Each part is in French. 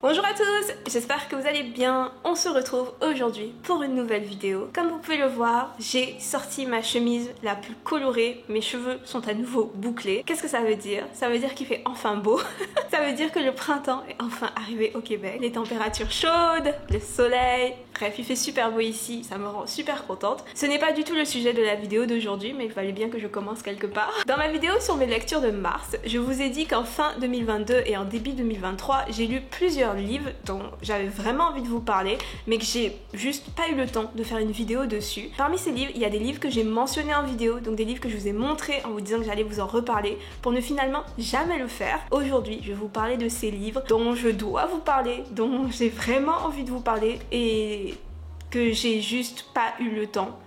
Bonjour à tous, j'espère que vous allez bien. On se retrouve aujourd'hui pour une nouvelle vidéo. Comme vous pouvez le voir, j'ai sorti ma chemise la plus colorée, mes cheveux sont à nouveau bouclés. Qu'est-ce que ça veut dire? Ça veut dire qu'il fait enfin beau. Ça veut dire que le printemps est enfin arrivé au Québec. Les températures chaudes, le soleil, bref, il fait super beau ici, ça me rend super contente. Ce n'est pas du tout le sujet de la vidéo d'aujourd'hui, mais il fallait bien que je commence quelque part. Dans ma vidéo sur mes lectures de mars, je vous ai dit qu'en fin 2022 et en début 2023, j'ai lu plusieurs livres dont j'avais vraiment envie de vous parler, mais que j'ai juste pas eu le temps de faire une vidéo dessus. Parmi ces livres, il y a des livres que j'ai mentionnés en vidéo, donc des livres que je vous ai montrés en vous disant que j'allais vous en reparler, pour ne finalement jamais le faire. Aujourd'hui, je vais vous parler de ces livres dont je dois vous parler, dont j'ai vraiment envie de vous parler et que j'ai juste pas eu le temps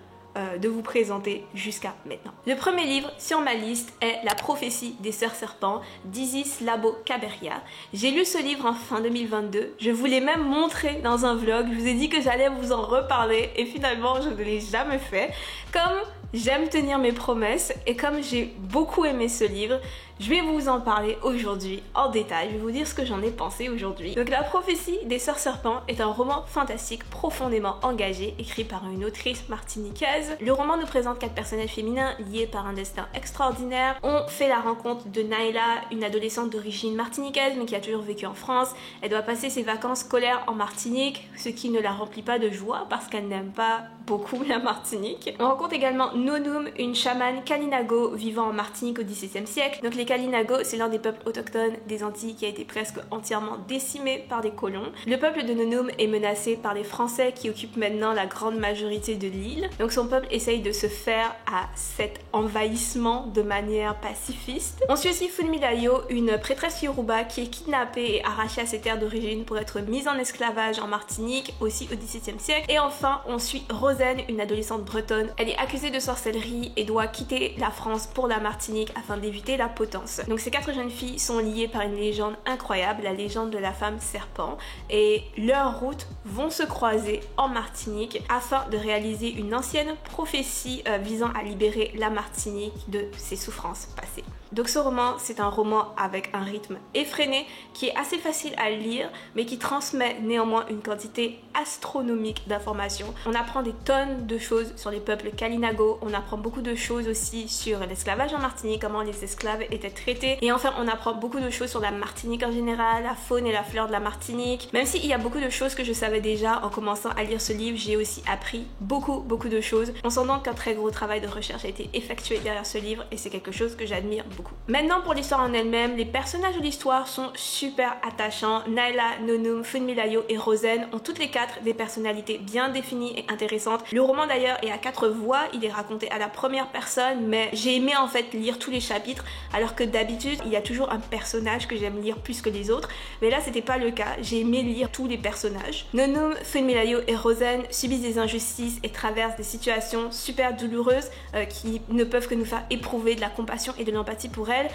de vous présenter jusqu'à maintenant. Le premier livre sur ma liste est La prophétie des sœurs serpents d'Isis Labo-Caberia. J'ai lu ce livre en fin 2022. Je vous l'ai même montré dans un vlog. Je vous ai dit que j'allais vous en reparler et finalement je ne l'ai jamais fait. Comme j'aime tenir mes promesses et comme j'ai beaucoup aimé ce livre, je vais vous en parler aujourd'hui en détail. Je vais vous dire ce que j'en ai pensé aujourd'hui. Donc La prophétie des sœurs serpents est un roman fantastique profondément engagé, écrit par une autrice martiniquaise. Le roman nous présente 4 personnages féminins liés par un destin extraordinaire. On fait la rencontre de Naila, une adolescente d'origine martiniquaise mais qui a toujours vécu en France. Elle doit passer ses vacances scolaires en Martinique, ce qui ne la remplit pas de joie parce qu'elle n'aime pas beaucoup la Martinique. On rencontre également Nonum, une chamane Kalinago vivant en Martinique au XVIIe siècle. Donc les Kalinago, c'est l'un des peuples autochtones des Antilles qui a été presque entièrement décimé par des colons. Le peuple de Nonum est menacé par les Français qui occupent maintenant la grande majorité de l'île. Donc son peuple essaye de se faire à cet envahissement de manière pacifiste. On suit aussi Funmilayo, une prêtresse Yoruba qui est kidnappée et arrachée à ses terres d'origine pour être mise en esclavage en Martinique, aussi au XVIIe siècle. Et enfin, on suit Rosen, une adolescente bretonne. Elle est accusée de sorcellerie et doit quitter la France pour la Martinique afin d'éviter la potence. Donc ces 4 jeunes filles sont liées par une légende incroyable, la légende de la femme serpent, et leurs routes vont se croiser en Martinique afin de réaliser une ancienne prophétie visant à libérer la Martinique de ses souffrances passées. Donc ce roman, c'est un roman avec un rythme effréné qui est assez facile à lire mais qui transmet néanmoins une quantité astronomique d'informations. On apprend des tonnes de choses sur les peuples Kalinago, on apprend beaucoup de choses aussi sur l'esclavage en Martinique, comment les esclaves étaient traités, et enfin on apprend beaucoup de choses sur la Martinique en général, la faune et la flore de la Martinique. Même s'il y a beaucoup de choses que je savais déjà en commençant à lire ce livre, j'ai aussi appris beaucoup de choses. On sent donc qu'un très gros travail de recherche a été effectué derrière ce livre et c'est quelque chose que j'admire beaucoup. Maintenant pour l'histoire en elle-même, les personnages de l'histoire sont super attachants. Naila, Nonum, Funmilayo et Rosen ont toutes les 4 des personnalités bien définies et intéressantes. Le roman d'ailleurs est à 4 voix, il est raconté à la première personne, mais j'ai aimé en fait lire tous les chapitres, alors que d'habitude il y a toujours un personnage que j'aime lire plus que les autres, mais là c'était pas le cas, j'ai aimé lire tous les personnages. Nonum, Funmilayo et Rosen subissent des injustices et traversent des situations super douloureuses qui ne peuvent que nous faire éprouver de la compassion et de l'empathie pour elle.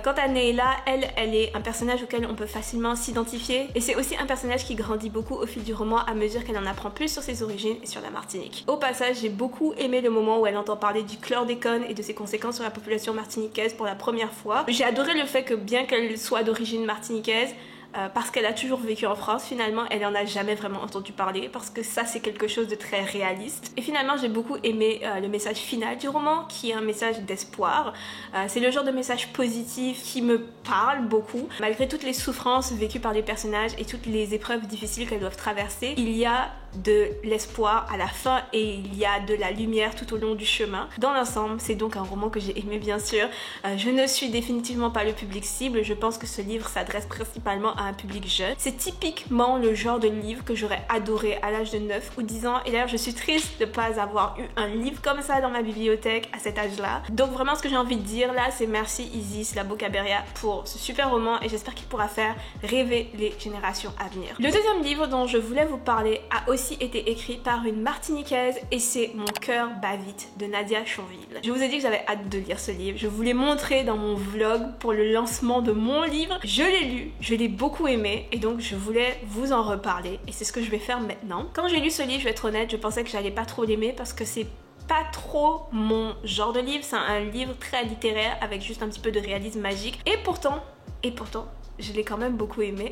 Quant à Naila, elle est un personnage auquel on peut facilement s'identifier et c'est aussi un personnage qui grandit beaucoup au fil du roman à mesure qu'elle en apprend plus sur ses origines et sur la Martinique. Au passage, j'ai beaucoup aimé le moment où elle entend parler du chlordécone et de ses conséquences sur la population martiniquaise pour la première fois. J'ai adoré le fait que bien qu'elle soit d'origine martiniquaise, parce qu'elle a toujours vécu en France, finalement elle en a jamais vraiment entendu parler parce que ça c'est quelque chose de très réaliste. Et finalement j'ai beaucoup aimé le message final du roman qui est un message d'espoir. C'est le genre de message positif qui me parle beaucoup. Malgré toutes les souffrances vécues par les personnages et toutes les épreuves difficiles qu'elles doivent traverser, il y a de l'espoir à la fin et il y a de la lumière tout au long du chemin. Dans l'ensemble, c'est donc un roman que j'ai aimé bien sûr. Je ne suis définitivement pas le public cible, je pense que ce livre s'adresse principalement à un public jeune. C'est typiquement le genre de livre que j'aurais adoré à l'âge de 9 ou 10 ans et d'ailleurs je suis triste de ne pas avoir eu un livre comme ça dans ma bibliothèque à cet âge-là. Donc vraiment ce que j'ai envie de dire là, c'est merci Isis Labo-Caberia pour ce super roman et j'espère qu'il pourra faire rêver les générations à venir. Le deuxième livre dont je voulais vous parler a aussi été écrit par une Martiniquaise et c'est Mon cœur bat vite de Nadia Chonville. Je vous ai dit que j'avais hâte de lire ce livre, je vous l'ai montré dans mon vlog pour le lancement de mon livre. Je l'ai lu, je l'ai beaucoup aimé et donc je voulais vous en reparler et c'est ce que je vais faire maintenant. Quand j'ai lu ce livre, je vais être honnête, je pensais que j'allais pas trop l'aimer parce que c'est pas trop mon genre de livre, c'est un livre très littéraire avec juste un petit peu de réalisme magique et pourtant je l'ai quand même beaucoup aimé.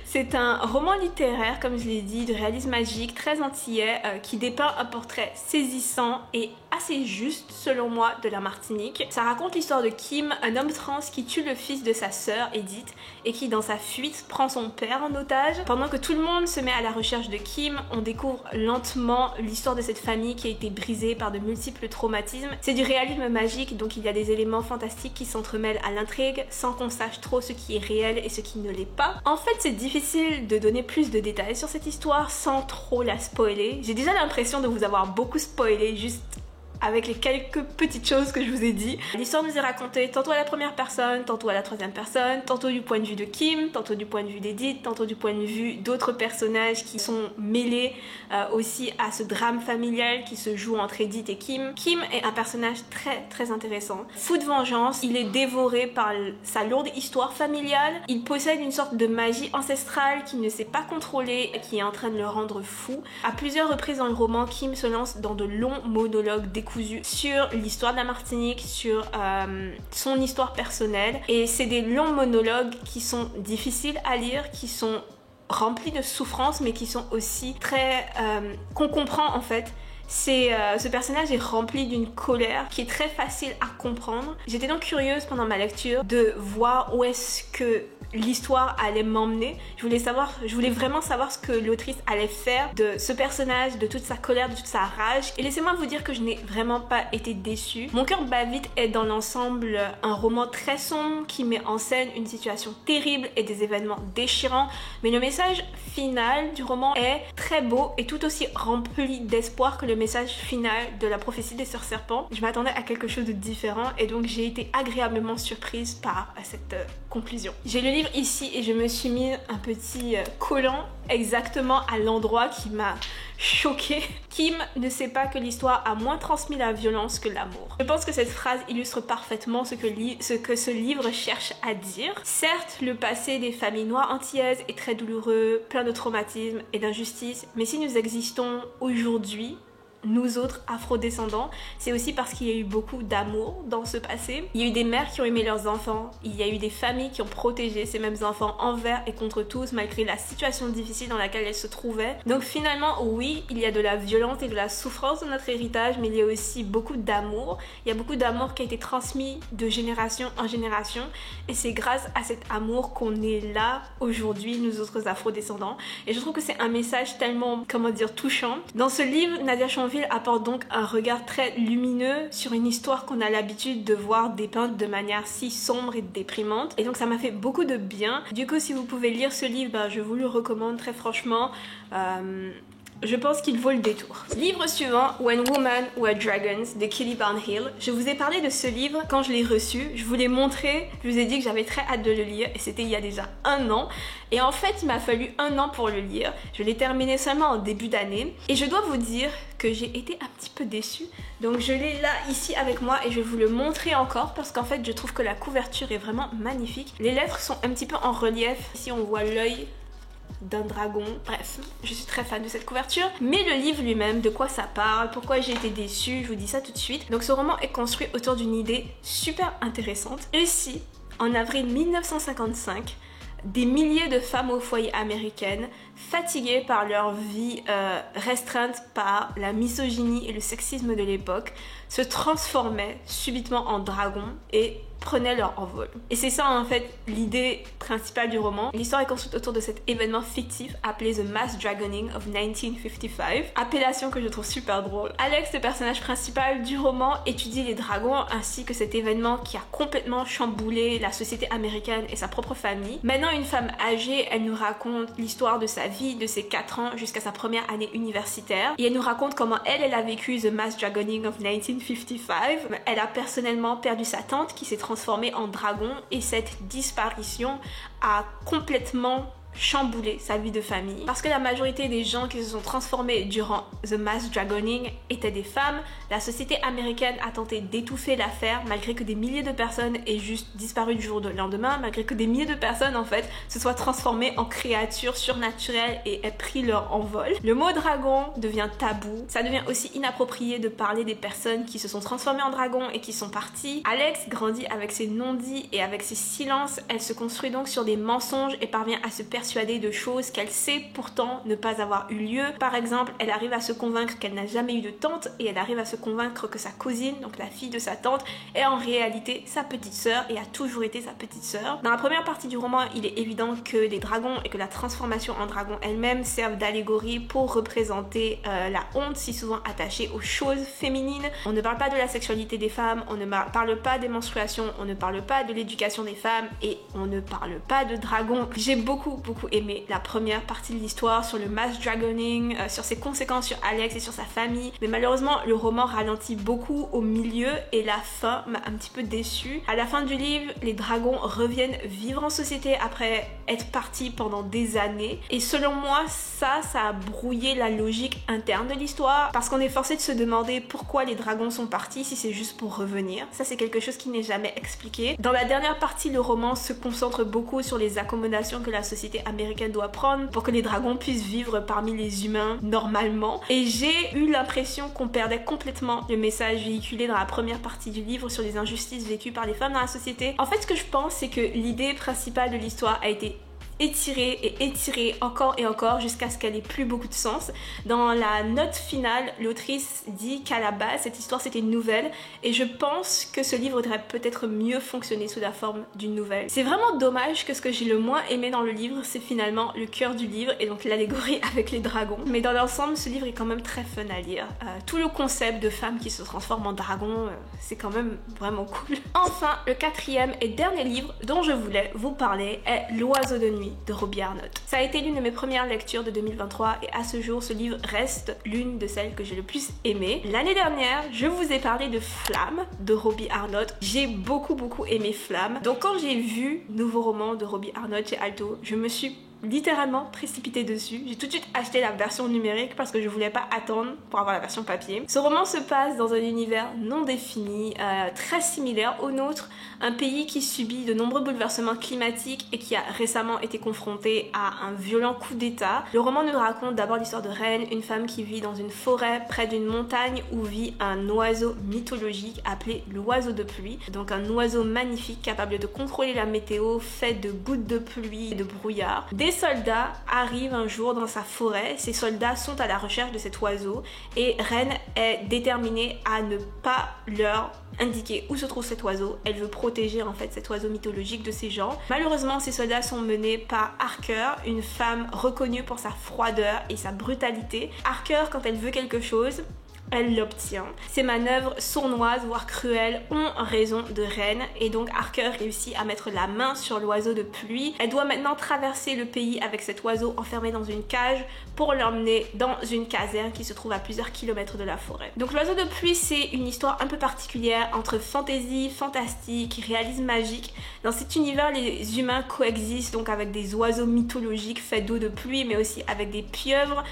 C'est un roman littéraire, comme je l'ai dit, de réalisme magique, très antillais, qui dépeint un portrait saisissant et assez juste, selon moi, de la Martinique. Ça raconte l'histoire de Kim, un homme trans qui tue le fils de sa sœur, Edith, et qui, dans sa fuite, prend son père en otage. Pendant que tout le monde se met à la recherche de Kim, on découvre lentement l'histoire de cette famille qui a été brisée par de multiples traumatismes. C'est du réalisme magique, donc il y a des éléments fantastiques qui s'entremêlent à l'intrigue, sans qu'on sache trop ce qui est réel et ce qui ne l'est pas. En fait, c'est difficile de donner plus de détails sur cette histoire sans trop la spoiler. J'ai déjà l'impression de vous avoir beaucoup spoilé juste avec les quelques petites choses que je vous ai dit. L'histoire nous est racontée tantôt à la première personne, tantôt à la troisième personne, tantôt du point de vue de Kim, tantôt du point de vue d'Edith, tantôt du point de vue d'autres personnages qui sont mêlés aussi à ce drame familial qui se joue entre Edith et Kim. Kim est un personnage très intéressant. Fou de vengeance, il est dévoré par sa lourde histoire familiale. Il possède une sorte de magie ancestrale qu'il ne sait pas contrôler et qui est en train de le rendre fou. À plusieurs reprises dans le roman, Kim se lance dans de longs monologues décousus sur l'histoire de la Martinique, sur son histoire personnelle, et c'est des longs monologues qui sont difficiles à lire, qui sont remplis de souffrance mais qui sont aussi très qu'on comprend en fait. Ce personnage est rempli d'une colère qui est très facile à comprendre. J'étais donc curieuse pendant ma lecture de voir où est-ce que l'histoire allait m'emmener. Je voulais vraiment savoir ce que l'autrice allait faire de ce personnage, de toute sa colère, de toute sa rage. Et laissez-moi vous dire que je n'ai vraiment pas été déçue. Mon cœur bat vite est dans l'ensemble un roman très sombre qui met en scène une situation terrible et des événements déchirants. Mais le message final du roman est très beau et tout aussi rempli d'espoir que le message final de la prophétie des sœurs serpents. Je m'attendais à quelque chose de différent et donc j'ai été agréablement surprise par cette conclusion. J'ai le livre ici et je me suis mis un petit collant exactement à l'endroit qui m'a choquée. Kim ne sait pas que l'histoire a moins transmis la violence que l'amour. Je pense que cette phrase illustre parfaitement ce que ce livre cherche à dire. Certes, le passé des familles noires antillaises est très douloureux, plein de traumatismes et d'injustices, mais si nous existons aujourd'hui, nous autres afrodescendants, c'est aussi parce qu'il y a eu beaucoup d'amour dans ce passé. Il y a eu des mères qui ont aimé leurs enfants, il y a eu des familles qui ont protégé ces mêmes enfants envers et contre tous malgré la situation difficile dans laquelle elles se trouvaient. Donc finalement, oui, il y a de la violence et de la souffrance dans notre héritage, mais il y a aussi beaucoup d'amour. Il y a beaucoup d'amour qui a été transmis de génération en génération et c'est grâce à cet amour qu'on est là aujourd'hui, nous autres afrodescendants. Et je trouve que c'est un message tellement, comment dire, touchant. Dans ce livre, Nadia Chonville apporte donc un regard très lumineux sur une histoire qu'on a l'habitude de voir dépeinte de manière si sombre et déprimante. Et donc ça m'a fait beaucoup de bien. Du coup, si vous pouvez lire ce livre, je vous le recommande très franchement. Je pense qu'il vaut le détour. Livre suivant, When Women Were Dragons de Kelly Barnhill. Je vous ai parlé de ce livre quand je l'ai reçu. Je vous l'ai montré, je vous ai dit que j'avais très hâte de le lire et c'était il y a déjà 1 an. Et en fait, il m'a fallu 1 an pour le lire. Je l'ai terminé seulement en début d'année. Et je dois vous dire que j'ai été un petit peu déçue. Donc je l'ai là, ici avec moi et je vais vous le montrer encore parce qu'en fait, je trouve que la couverture est vraiment magnifique. Les lettres sont un petit peu en relief. Ici, on voit l'œil d'un dragon. Bref, je suis très fan de cette couverture. Mais le livre lui-même, de quoi ça parle, pourquoi j'ai été déçue, je vous dis ça tout de suite. Donc ce roman est construit autour d'une idée super intéressante. Ici, en avril 1955, des milliers de femmes au foyer américaines, fatiguées par leur vie restreinte par la misogynie et le sexisme de l'époque, se transformaient subitement en dragons et prenaient leur envol. Et c'est ça en fait l'idée principale du roman. L'histoire est construite autour de cet événement fictif appelé The Mass Dragoning of 1955, appellation que je trouve super drôle. Alex, le personnage principal du roman, étudie les dragons ainsi que cet événement qui a complètement chamboulé la société américaine et sa propre famille. Maintenant une femme âgée, elle nous raconte l'histoire de sa vie, de ses 4 ans jusqu'à sa première année universitaire et elle nous raconte comment elle a vécu The Mass Dragoning of 1955. Elle a personnellement perdu sa tante qui s'est transformée en dragon et cette disparition a complètement chambouler sa vie de famille. Parce que la majorité des gens qui se sont transformés durant The Mass Dragoning étaient des femmes, la société américaine a tenté d'étouffer l'affaire malgré que des milliers de personnes aient juste disparu du jour au lendemain, malgré que des milliers de personnes en fait se soient transformées en créatures surnaturelles et aient pris leur envol. Le mot dragon devient tabou, ça devient aussi inapproprié de parler des personnes qui se sont transformées en dragons et qui sont parties. Alex grandit avec ses non-dits et avec ses silences, elle se construit donc sur des mensonges et parvient à se persuader de choses qu'elle sait pourtant ne pas avoir eu lieu. Par exemple, elle arrive à se convaincre qu'elle n'a jamais eu de tante et elle arrive à se convaincre que sa cousine, donc la fille de sa tante, est en réalité sa petite sœur et a toujours été sa petite sœur. Dans la première partie du roman, il est évident que les dragons et que la transformation en dragon elle-même servent d'allégorie pour représenter la honte si souvent attachée aux choses féminines. On ne parle pas de la sexualité des femmes, on ne parle pas des menstruations, on ne parle pas de l'éducation des femmes et on ne parle pas de dragons. J'ai beaucoup aimé la première partie de l'histoire sur le mass dragoning, sur ses conséquences sur Alex et sur sa famille, mais malheureusement le roman ralentit beaucoup au milieu et la fin m'a un petit peu déçue. À la fin du livre, les dragons reviennent vivre en société après être partis pendant des années et selon moi ça a brouillé la logique interne de l'histoire parce qu'on est forcé de se demander pourquoi les dragons sont partis si c'est juste pour revenir. Ça c'est quelque chose qui n'est jamais expliqué. Dans la dernière partie, le roman se concentre beaucoup sur les accommodations que la société américaine doit prendre pour que les dragons puissent vivre parmi les humains normalement. Et j'ai eu l'impression qu'on perdait complètement le message véhiculé dans la première partie du livre sur les injustices vécues par les femmes dans la société. En fait, ce que je pense, c'est que l'idée principale de l'histoire a été étirée encore et encore jusqu'à ce qu'elle ait plus beaucoup de sens. Dans la note finale, l'autrice dit qu'à la base cette histoire c'était une nouvelle et je pense que ce livre aurait peut-être mieux fonctionné sous la forme d'une nouvelle. C'est vraiment dommage que ce que j'ai le moins aimé dans le livre c'est finalement le cœur du livre et donc l'allégorie avec les dragons, mais dans l'ensemble ce livre est quand même très fun à lire. Tout le concept de femmes qui se transforment en dragons c'est quand même vraiment cool. Enfin, le quatrième et dernier livre dont je voulais vous parler est L'Oiseau de nuit de Robbie Arnott. Ça a été l'une de mes premières lectures de 2023 et à ce jour ce livre reste l'une de celles que j'ai le plus aimées. L'année dernière je vous ai parlé de Flamme de Robbie Arnott. J'ai beaucoup aimé Flamme. Donc quand j'ai vu le nouveau roman de Robbie Arnott chez Alto, je me suis littéralement précipité dessus. J'ai tout de suite acheté la version numérique parce que je voulais pas attendre pour avoir la version papier. Ce roman se passe dans un univers non défini, très similaire au nôtre, un pays qui subit de nombreux bouleversements climatiques et qui a récemment été confronté à un violent coup d'état. Le roman nous raconte d'abord l'histoire de Ren, une femme qui vit dans une forêt près d'une montagne où vit un oiseau mythologique appelé l'oiseau de pluie. Donc un oiseau magnifique capable de contrôler la météo, fait de gouttes de pluie et de brouillard. Des soldats arrivent un jour dans sa forêt, ces soldats sont à la recherche de cet oiseau et Ren est déterminée à ne pas leur indiquer où se trouve cet oiseau. Elle veut protéger en fait cet oiseau mythologique de ces gens. Malheureusement, ces soldats sont menés par Harker, une femme reconnue pour sa froideur et sa brutalité. Harker, quand elle veut quelque chose, elle l'obtient. Ces manœuvres sournoises, voire cruelles, ont raison de Ren et donc Harker réussit à mettre la main sur l'oiseau de pluie. Elle doit maintenant traverser le pays avec cet oiseau enfermé dans une cage pour l'emmener dans une caserne qui se trouve à plusieurs kilomètres de la forêt. Donc l'oiseau de pluie, c'est une histoire un peu particulière entre fantasy, fantastique, réalisme magique. Dans cet univers, les humains coexistent donc avec des oiseaux mythologiques faits d'eau de pluie, mais aussi avec des pieuvres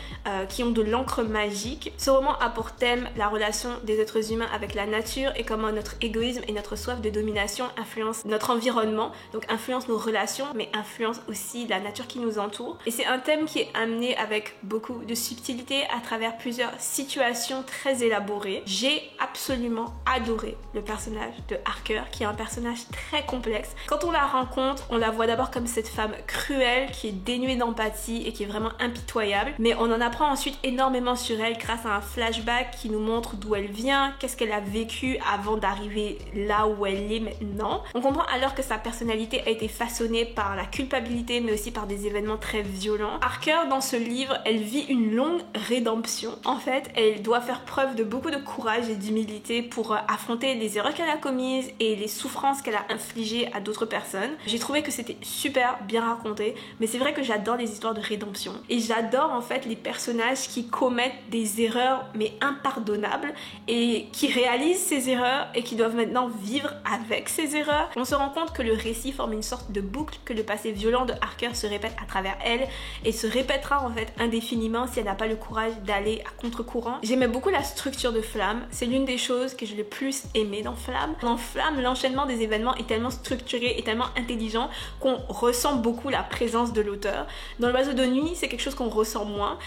qui ont de l'encre magique. Ce roman a pour thème la relation des êtres humains avec la nature et comment notre égoïsme et notre soif de domination influencent notre environnement, donc influencent nos relations, mais influencent aussi la nature qui nous entoure. Et c'est un thème qui est amené avec beaucoup de subtilité à travers plusieurs situations très élaborées. J'ai absolument adoré le personnage de Harker, qui est un personnage très complexe. Quand on la rencontre, on la voit d'abord comme cette femme cruelle qui est dénuée d'empathie et qui est vraiment impitoyable, mais on en apprend ensuite énormément sur elle grâce à un flashback qui nous montre d'où elle vient, qu'est-ce qu'elle a vécu avant d'arriver là où elle est maintenant. On comprend alors que sa personnalité a été façonnée par la culpabilité mais aussi par des événements très violents. Harker, dans ce livre, elle vit une longue rédemption. En fait, elle doit faire preuve de beaucoup de courage et d'humilité pour affronter les erreurs qu'elle a commises et les souffrances qu'elle a infligées à d'autres personnes. J'ai trouvé que c'était super bien raconté, mais c'est vrai que j'adore les histoires de rédemption et j'adore en fait les personnages qui commettent des erreurs mais impossibles impardonnables et qui réalisent ces erreurs et qui doivent maintenant vivre avec ces erreurs. On se rend compte que le récit forme une sorte de boucle, que le passé violent de Harker se répète à travers elle et se répétera en fait indéfiniment si elle n'a pas le courage d'aller à contre-courant. J'aimais beaucoup la structure de Flamme, c'est l'une des choses que je l'ai plus aimé dans Flamme. Dans Flamme, l'enchaînement des événements est tellement structuré et tellement intelligent qu'on ressent beaucoup la présence de l'auteur. Dans l'Oiseau de nuit, c'est quelque chose qu'on ressent moins,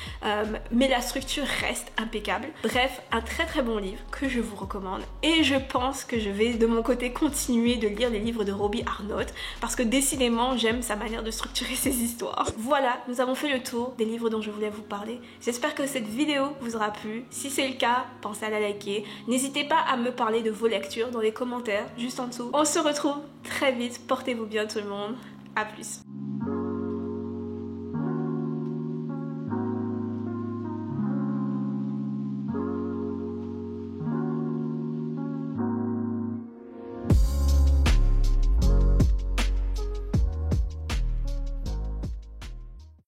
mais la structure reste impeccable. Bref, un très bon livre que je vous recommande et je pense que je vais de mon côté continuer de lire les livres de Robbie Arnott parce que décidément j'aime sa manière de structurer ses histoires. Voilà, nous avons fait le tour des livres dont je voulais vous parler. J'espère que cette vidéo vous aura plu. Si c'est le cas, pensez à la liker. N'hésitez pas à me parler de vos lectures dans les commentaires juste en dessous. On se retrouve très vite, portez-vous bien tout le monde. À plus.